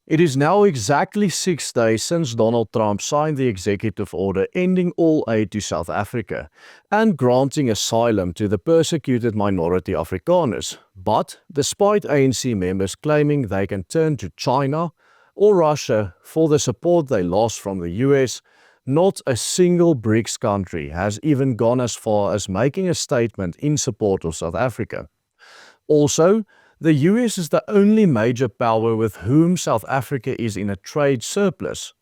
It is now exactly 6 days since Donald Trump signed the executive order ending all aid to South Africa and granting asylum to the persecuted minority Afrikaners. But despite ANC members claiming they can turn to China or Russia for the support they lost from the US, not a single BRICS country has even gone as far as making a statement in support of South Africa. Also, the US is the only major power with whom South Africa is in a trade surplus.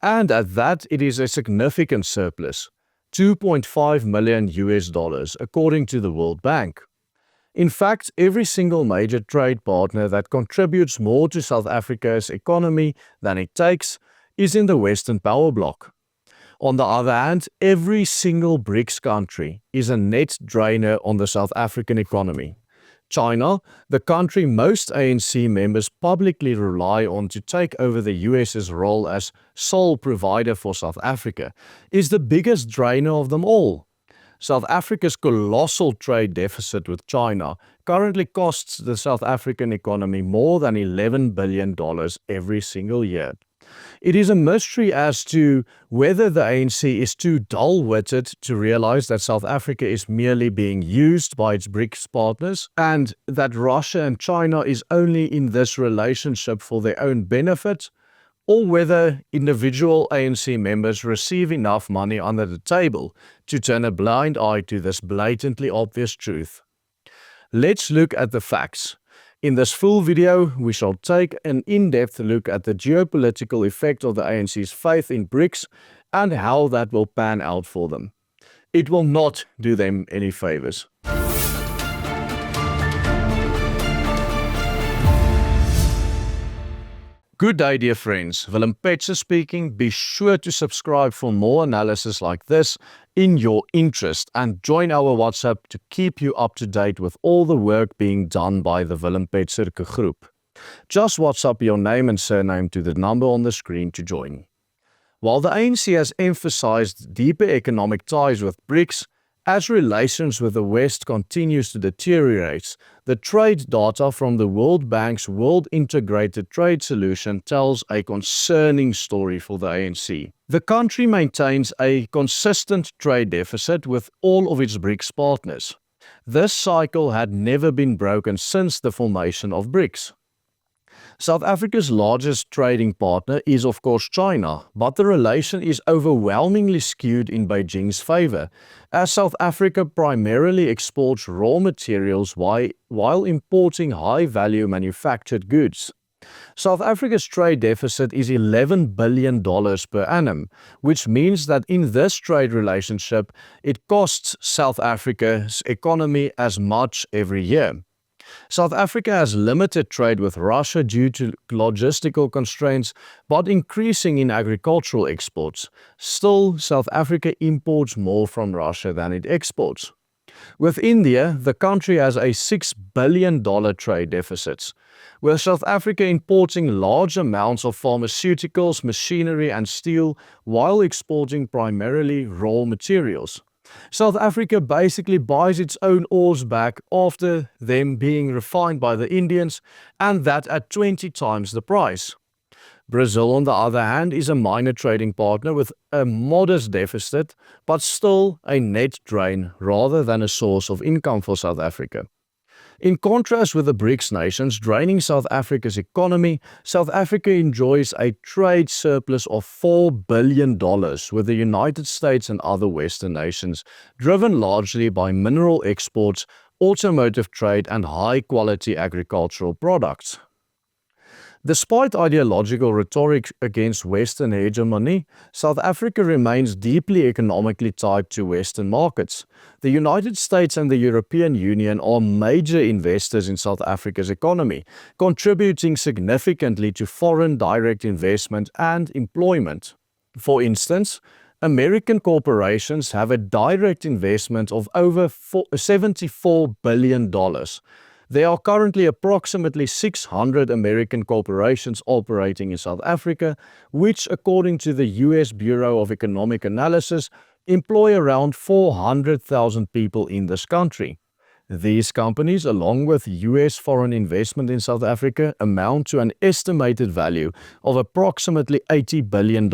And at that, it is a significant surplus, 2.5 million US dollars, according to the World Bank. In fact, every single major trade partner that contributes more to South Africa's economy than it takes is in the Western power bloc. On the other hand, every single BRICS country is a net drainer on the South African economy. China, the country most ANC members publicly rely on to take over the US's role as sole provider for South Africa, is the biggest drainer of them all. South Africa's colossal trade deficit with China currently costs the South African economy more than $11 billion every single year. It is a mystery as to whether the ANC is too dull-witted to realize that South Africa is merely being used by its BRICS partners and that Russia and China is only in this relationship for their own benefit, or whether individual ANC members receive enough money under the table to turn a blind eye to this blatantly obvious truth. Let's look at the facts. In this full video, we shall take an in-depth look at the geopolitical effect of the ANC's faith in BRICS and how that will pan out for them. It will not do them any favors. Good day, dear friends. Willem Petzer speaking. Be sure to subscribe for more analysis like this in your interest and join our WhatsApp to keep you up to date with all the work being done by the Willem Petzer group. Just WhatsApp your name and surname to the number on the screen to join. While the ANC has emphasized deeper economic ties with BRICS, as relations with the West continues to deteriorate, the trade data from the World Bank's World Integrated Trade Solution tells a concerning story for the ANC. The country maintains a consistent trade deficit with all of its BRICS partners. This cycle had never been broken since the formation of BRICS. South Africa's largest trading partner is of course China, but the relation is overwhelmingly skewed in Beijing's favor, as South Africa primarily exports raw materials while importing high-value manufactured goods. South Africa's trade deficit is $11 billion per annum, which means that in this trade relationship, it costs South Africa's economy as much every year. South Africa has limited trade with Russia due to logistical constraints, but increasing in agricultural exports. Still, South Africa imports more from Russia than it exports. With India, the country has a $6 billion trade deficit, with South Africa importing large amounts of pharmaceuticals, machinery and steel, while exporting primarily raw materials. South Africa basically buys its own ores back after them being refined by the Indians, and that at 20 times the price. Brazil, on the other hand, is a minor trading partner with a modest deficit, but still a net drain rather than a source of income for South Africa. In contrast with the BRICS nations draining South Africa's economy, South Africa enjoys a trade surplus of $4 billion with the United States and other Western nations, driven largely by mineral exports, automotive trade and high-quality agricultural products. Despite ideological rhetoric against Western hegemony, South Africa remains deeply economically tied to Western markets. The United States and the European Union are major investors in South Africa's economy, contributing significantly to foreign direct investment and employment. For instance, American corporations have a direct investment of over $74 billion. There are currently approximately 600 American corporations operating in South Africa, which, according to the US Bureau of Economic Analysis, employ around 400,000 people in this country. These companies, along with US foreign investment in South Africa, amount to an estimated value of approximately $80 billion,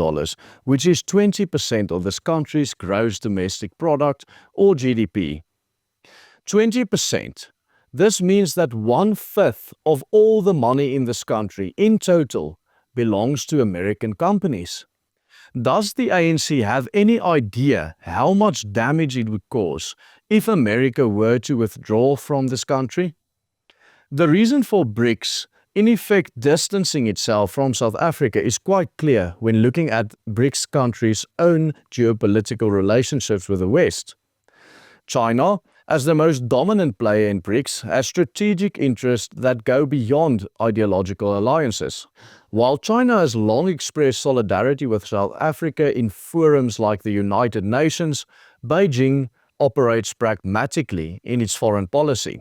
which is 20% of this country's gross domestic product or GDP. 20%. This means that 1/5 of all the money in this country in total belongs to American companies. Does the ANC have any idea how much damage it would cause if America were to withdraw from this country? The reason for BRICS, in effect distancing itself from South Africa, is quite clear when looking at BRICS countries' own geopolitical relationships with the West. China, as the most dominant player in BRICS, has strategic interests that go beyond ideological alliances. While China has long expressed solidarity with South Africa in forums like the United Nations, Beijing operates pragmatically in its foreign policy.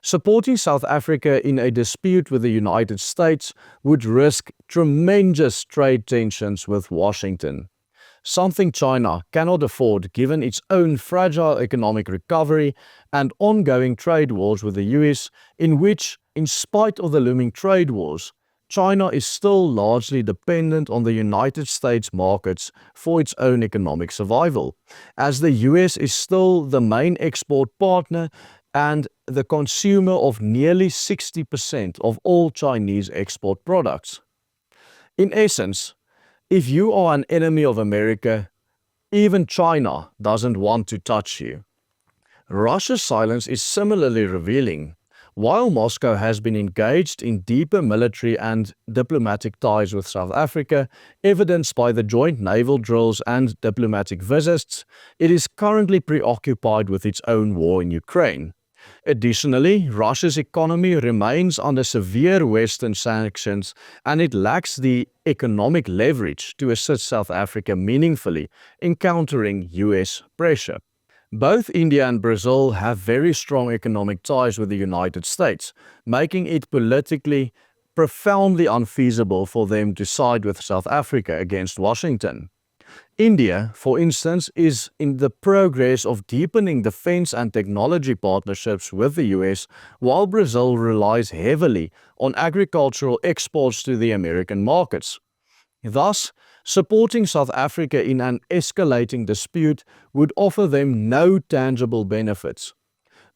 Supporting South Africa in a dispute with the United States would risk tremendous trade tensions with Washington, something China cannot afford given its own fragile economic recovery and ongoing trade wars with the US, in which, in spite of the looming trade wars, China is still largely dependent on the United States markets for its own economic survival, as the US is still the main export partner and the consumer of nearly 60% of all Chinese export products. In essence, if you are an enemy of America, even China doesn't want to touch you. Russia's silence is similarly revealing. While Moscow has been engaged in deeper military and diplomatic ties with South Africa, evidenced by the joint naval drills and diplomatic visits, it is currently preoccupied with its own war in Ukraine. Additionally, Russia's economy remains under severe Western sanctions and it lacks the economic leverage to assist South Africa meaningfully in countering US pressure. Both India and Brazil have very strong economic ties with the United States, making it politically profoundly unfeasible for them to side with South Africa against Washington. India, for instance, is in the progress of deepening defense and technology partnerships with the US, while Brazil relies heavily on agricultural exports to the American markets. Thus, supporting South Africa in an escalating dispute would offer them no tangible benefits.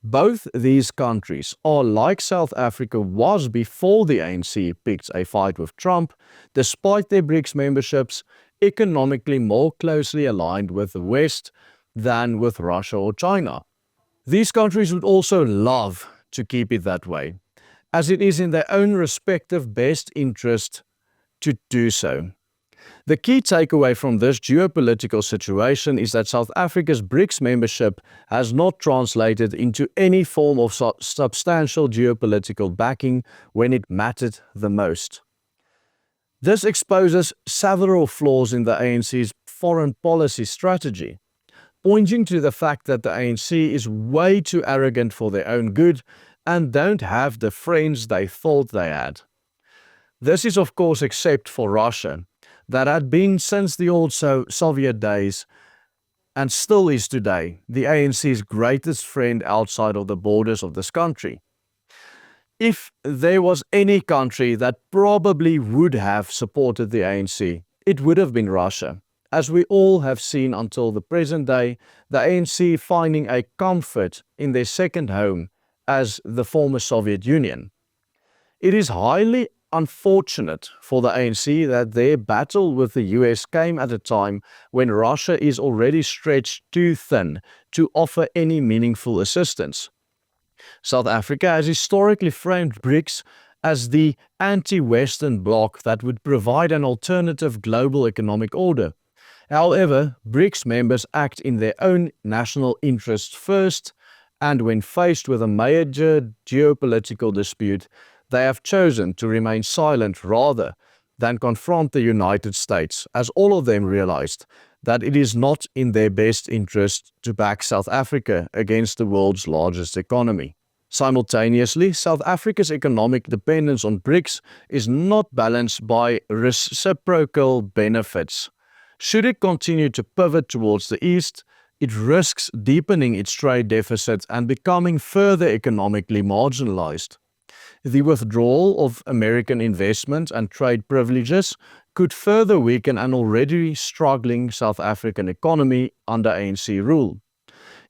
Both these countries are like South Africa was before the ANC picked a fight with Trump, despite their BRICS memberships, economically more closely aligned with the West than with Russia or China. These countries would also love to keep it that way, as it is in their own respective best interest to do so. The key takeaway from this geopolitical situation is that South Africa's BRICS membership has not translated into any form of substantial geopolitical backing when it mattered the most. This exposes several flaws in the ANC's foreign policy strategy, pointing to the fact that the ANC is way too arrogant for their own good and don't have the friends they thought they had. This is of course except for Russia, that had been since the old Soviet days and still is today the ANC's greatest friend outside of the borders of this country. If there was any country that probably would have supported the ANC, it would have been Russia, as we all have seen until the present day, the ANC finding a comfort in their second home as the former Soviet Union. It is highly unfortunate for the ANC that their battle with the US came at a time when Russia is already stretched too thin to offer any meaningful assistance. South Africa has historically framed BRICS as the anti-Western bloc that would provide an alternative global economic order. However, BRICS members act in their own national interests first, and when faced with a major geopolitical dispute, they have chosen to remain silent rather than confront the United States, as all of them realized that it is not in their best interest to back South Africa against the world's largest economy. Simultaneously, South Africa's economic dependence on BRICS is not balanced by reciprocal benefits. Should it continue to pivot towards the east, it risks deepening its trade deficit and becoming further economically marginalized. The withdrawal of American investment and trade privileges could further weaken an already struggling South African economy under ANC rule.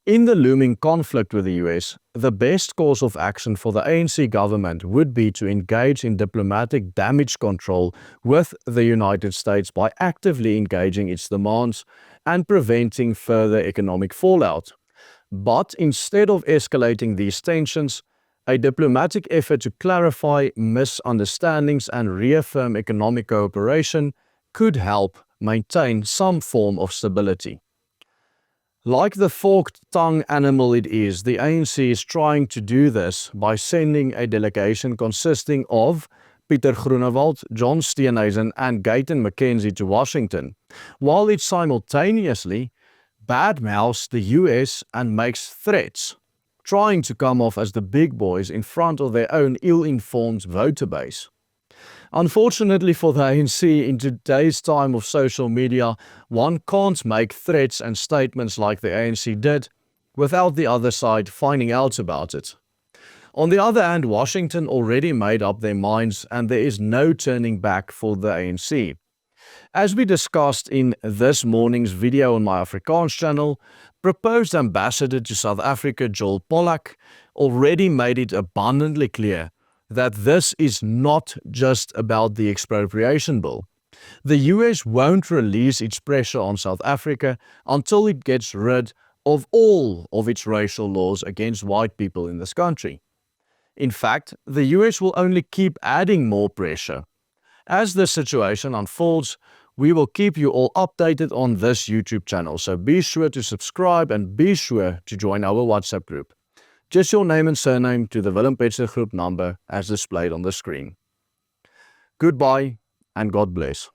In the looming conflict with the US, the best course of action for the ANC government would be to engage in diplomatic damage control with the United States by actively engaging its demands and preventing further economic fallout. But instead of escalating these tensions, a diplomatic effort to clarify misunderstandings and reaffirm economic cooperation could help maintain some form of stability. Like the forked-tongued animal it is, the ANC is trying to do this by sending a delegation consisting of Pieter Groenewald, John Steenhuisen and Gayton McKenzie to Washington, while it simultaneously badmouths the US and makes threats, trying to come off as the big boys in front of their own ill-informed voter base. Unfortunately for the ANC, in today's time of social media, one can't make threats and statements like the ANC did without the other side finding out about it. On the other hand, Washington already made up their minds and there is no turning back for the ANC. As we discussed in this morning's video on my Afrikaans channel, proposed ambassador to South Africa Joel Pollak already made it abundantly clear that this is not just about the expropriation bill. The US won't release its pressure on South Africa until it gets rid of all of its racial laws against white people in this country. In fact, the US will only keep adding more pressure. As this situation unfolds, we will keep you all updated on this YouTube channel, so be sure to subscribe and be sure to join our WhatsApp group. Just your name and surname to the Willem Petzer group number as displayed on the screen. Goodbye and God bless.